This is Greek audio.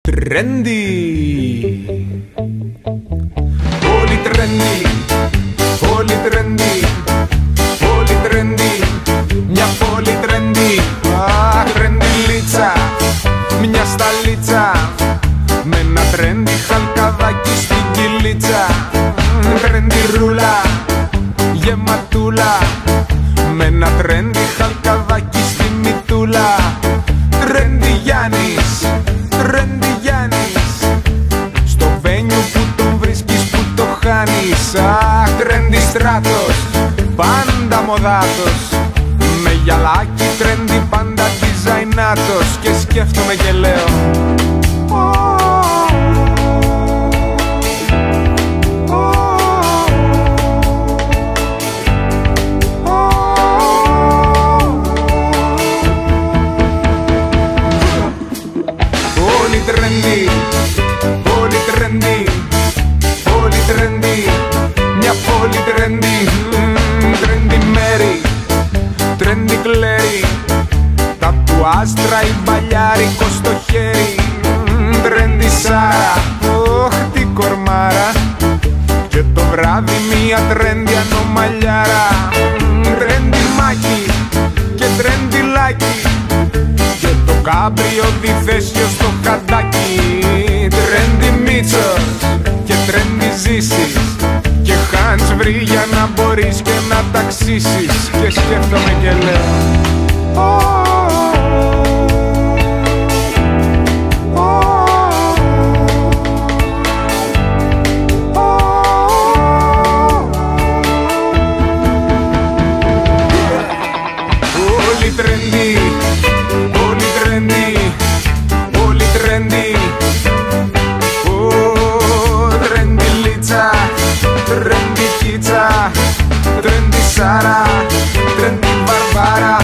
Trendy. Όλοι trendy, όλοι trendy, όλοι trendy, μια πόλη trendy. Τρεντιλίτσα, μια σταλίτσα, με ένα trendy χαλκαδάκι στην κυλίτσα. Τρεντιρούλα, γεματούλα, με ένα trendy χαλκαδάκι στη μητούλα. Trendy Γιάννης, trendy Γιάννης, στο βένιο που τον βρίσκεις που το χάνεις. Αχ, trendy Στράτος, πάντα μοδάτος, με γυαλάκι trendy, πάντα διζαϊνάτος. Και σκέφτομαι και λέω όλοι trendy, όλοι trendy, όλοι trendy, μια πόλη trendy. Trendy Mary, trendy Clary, τατουάζ τραϊμπαλιάρικο στο χέρι. Trendy Σάρα, όχ τι κορμάρα, και το βράδυ μια trendy ανομαλιάρα. Trendy Μάκη και trendy Λάκη, και το κάμπριο διθέσιο στο χαντάκι. Trendy Μίτσος και trendy Ζήσης, και Χάντς βρει για να μπορείς και να ταξίσεις. Και σκέφτομαι και λέω όλοι trendy, όλοι trendy, όλοι trendy. Trendy Λίτσα, trendy Κίτσα, trendy Σάρα.